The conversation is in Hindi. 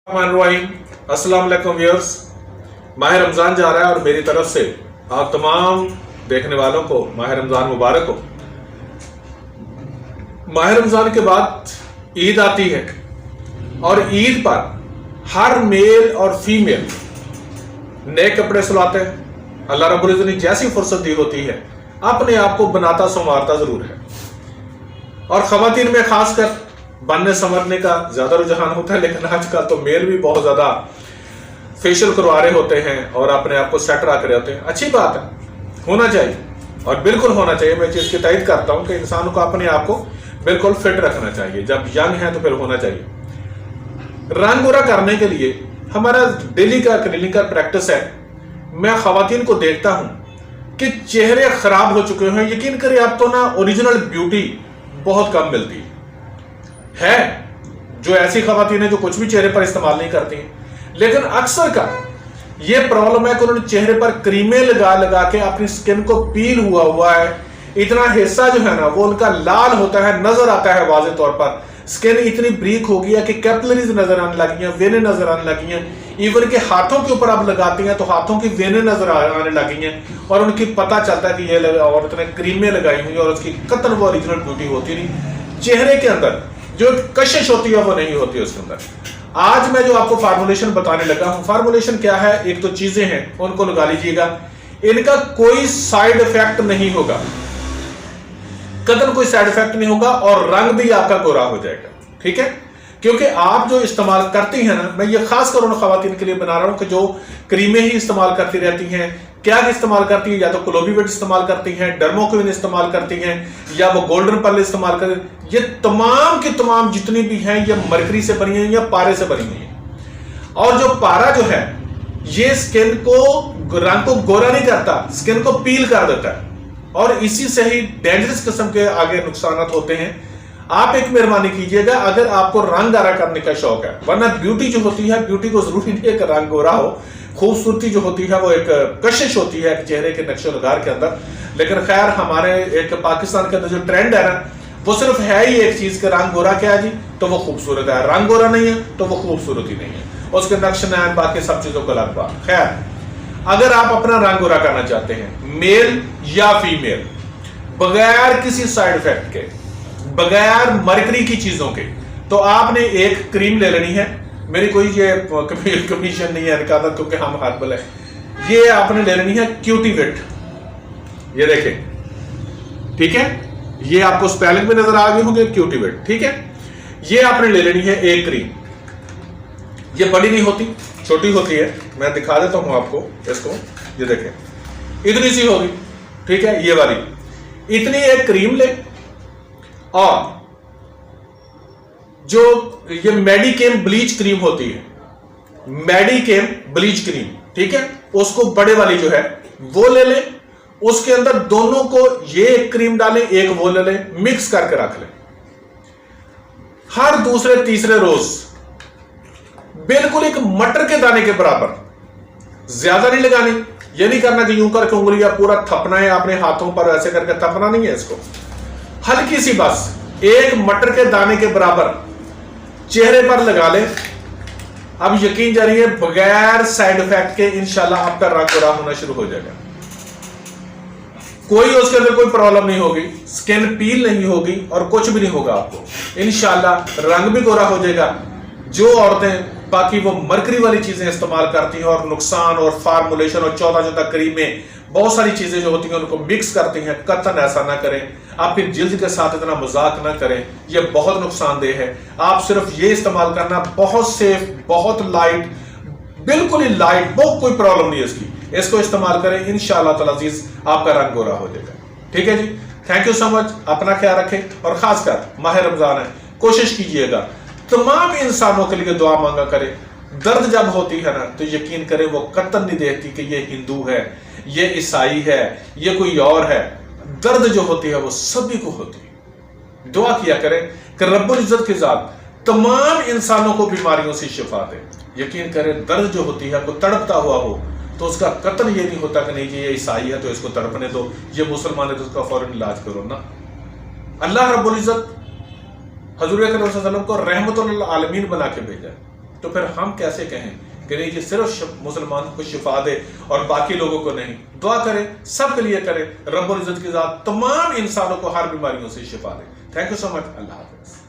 अस्सलाम वालेकुम व्यूअर्स। माह रमज़ान जा रहा है और मेरी तरफ से आप तमाम देखने वालों को माह रमज़ान मुबारक हो। माह रमज़ान के बाद ईद आती है और ईद पर हर मेल और फीमेल नए कपड़े सिलाते हैं। अल्लाह रब्बुल इज़्ज़त ने जैसी फुर्सत दी होती है अपने आप को बनाता संवारता ज़रूर है, और ख़वातीन में खासकर बनने संवरने का ज्यादा रुझान होता है। लेकिन आजकल तो मेल भी बहुत ज्यादा फेशियल करवा रहे होते हैं और अपने आप को सेट रख रहे होते हैं। अच्छी बात है, होना चाहिए और बिल्कुल होना चाहिए। मैं चीज की तारीफ करता हूं कि इंसान को अपने आप को बिल्कुल फिट रखना चाहिए। जब यंग है तो फिर होना चाहिए। रंग गोरा करने के लिए हमारा डेली का क्लीनिंग का प्रैक्टिस है। मैं खवातीन को देखता हूं कि चेहरे खराब हो चुके हैं। यकीन करिए आप तो ना ओरिजिनल ब्यूटी बहुत कम मिलती है। जो ऐसी खवातीन है जो कुछ भी चेहरे पर इस्तेमाल नहीं करती हैं, लेकिन अक्सर का ये प्रॉब्लम है कि उन्होंने चेहरे पर क्रीमें लगा लगा के अपनी स्किन को पील हुआ है। इतना हिस्सा जो है ना वो उनका लाल होता है, नजर आता है वाज़ेह तौर पर। स्किन इतनी ब्रीक हो गई है कि कैपिलरीज नजर आने लगी हैं, वेनें नजर आने लगी हैं। इवन के हाथों के ऊपर आप लगाती हैं तो हाथों की वेनें नजर आने लगी हैं और उनकी पता चलता है कि ये औरत ने क्रीमें लगाई हुई और उसकी कतन वो ओरिजिनल ब्यूटी होती नहीं। चेहरे के अंदर जो कशिश होती है वो नहीं होती उसके अंदर। आज मैं जो आपको फार्मूलेशन बताने लगा हूं, फार्मूलेशन क्या है, एक तो चीजें हैं उनको लगा लीजिएगा। इनका कोई साइड इफेक्ट नहीं होगा, कतई कोई साइड इफेक्ट नहीं होगा और रंग भी आपका गोरा हो जाएगा। ठीक है, क्योंकि आप जो इस्तेमाल करती हैं ना, मैं ये खास कर उन खवातीन के लिए बना रहा हूं कि जो क्रीमें ही इस्तेमाल करती रहती हैं। क्या इस्तेमाल करती है, या तो क्लोविविट इस्तेमाल करती हैं, डर्मोक्विन इस्तेमाल करती हैं, या वो गोल्डन पर्ल इस्तेमाल करती हैं। ये तमाम की तमाम जितनी भी हैं ये मरकरी से बनी हैं या पारे से बनी हुई हैं। और जो पारा जो है ये स्किन को रंग को गोरा नहीं करता, स्किन को पील कर देता है और इसी से ही डेंजरस किस्म के आगे नुकसान होते हैं। आप एक मेहरबानी कीजिएगा, अगर आपको रंग गारा करने का शौक है, वरना ब्यूटी जो होती है, ब्यूटी को जरूरी नहीं है कि रंग गोरा हो। खूबसूरती जो होती है वो एक कशिश होती है चेहरे के नक्शो नगार के अंदर। लेकिन खैर हमारे एक पाकिस्तान के अंदर जो ट्रेंड है ना, वो सिर्फ है ही एक चीज के रंग गोरा क्या है जी, तो वो खूबसूरत है। रंग गोरा नहीं है तो वो खूबसूरत ही नहीं है, उसके नक्श नैन बाकी सब चीजों का अलग बात। खैर, अगर आप अपना रंग गोरा करना चाहते हैं, मेल या फीमेल, बगैर किसी साइड इफेक्ट के, बगैर मरकरी की चीजों के, तो आपने एक क्रीम ले लेनी है। मेरी कोई ये कमीशन नहीं है निकाला, क्योंकि हम हर्बल है। ये आपने ले लेनी है क्यूटीविट, ये देखें, ठीक है, ये आपको स्पेलिंग में नजर आ गए होंगे, क्यूटीविट। ठीक है, ये आपने ले लेनी है एक क्रीम। ये बड़ी नहीं होती, छोटी होती है। मैं दिखा देता हूं आपको इसको, ये देखें, इतनी सी होगी। ठीक है, ये वाली इतनी एक क्रीम ले, और जो ये मेडिकेम ब्लीच क्रीम होती है, मेडिकेम ब्लीच क्रीम, ठीक है, उसको बड़े वाली जो है वो ले ले। उसके अंदर दोनों को, ये एक क्रीम डालें, एक वो ले ले, मिक्स करके रख ले। हर दूसरे तीसरे रोज बिल्कुल एक मटर के दाने के बराबर, ज्यादा नहीं लगानी। ये नहीं करना कि यूं करके उंगलियां पूरा थपना है आपने हाथों पर, ऐसे करके थपना नहीं है इसको। हल्की सी बस एक मटर के दाने के बराबर चेहरे पर लगा ले। अब यकीन जानिए बगैर साइड इफेक्ट के इंशाल्लाह आपका रंग गोरा होना शुरू हो जाएगा। कोई उसके अंदर कोई प्रॉब्लम नहीं होगी, स्किन पील नहीं होगी और कुछ भी नहीं होगा आपको। इंशाल्लाह रंग भी गोरा हो जाएगा। जो औरतें बाकी वो मरकरी वाली चीजें इस्तेमाल करती हैं और नुकसान और फार्मूलेशन और 14 क्रीमें, बहुत सारी चीजें जो होती हैं उनको मिक्स करती हैं, कतई ऐसा ना करें। आपकी जिल्द के साथ इतना मजाक ना करें, ये बहुत नुकसानदेह है। आप सिर्फ ये इस्तेमाल करना, बहुत सेफ, बहुत लाइट, बिल्कुल ही लाइट, बहुत कोई प्रॉब्लम नहीं है इसकी। इसको इस्तेमाल करें, इंशाअल्लाह ताला अजीज आपका रंग गोरा हो जाएगा। ठीक है जी, थैंक यू सो मच। अपना ख्याल रखें और खासकर माह रमजान है, कोशिश कीजिएगा तमाम इंसानों के लिए दुआ मांगा करें। दर्द जब होती है ना तो यकीन करें वो कतई नहीं देखती कि ये हिंदू है, ये ईसाई है, ये कोई और है। दर्द जो होती है वो सभी को होती है। दुआ किया करें कि रब्बुल इज्जत की जात तमाम इंसानों को बीमारियों से शिफा दे। यकीन करें दर्द जो होती है वो तड़पता हुआ हो तो उसका कतई ये नहीं होता कि नहीं जी ये ईसाई है तो इसको तड़पने दो, ये मुसलमान है तो उसका फौरन इलाज करो ना। अल्लाह रब्बुल इज्जत हजूर अकरम सल्लल्लाहु अलैहि वसल्लम को रहमतुल आलमीन बना के भेजा। तो फिर हम कैसे कहें कि नहीं जी सिर्फ मुसलमान को शिफा दे और बाकी लोगों को नहीं। दुआ करें, सबके लिए करें, रब्बुल इज्जत की ज़ात तमाम इंसानों को हर बीमारियों से शिफा दे। Thank you so much. अल्लाह हाफ़िज़।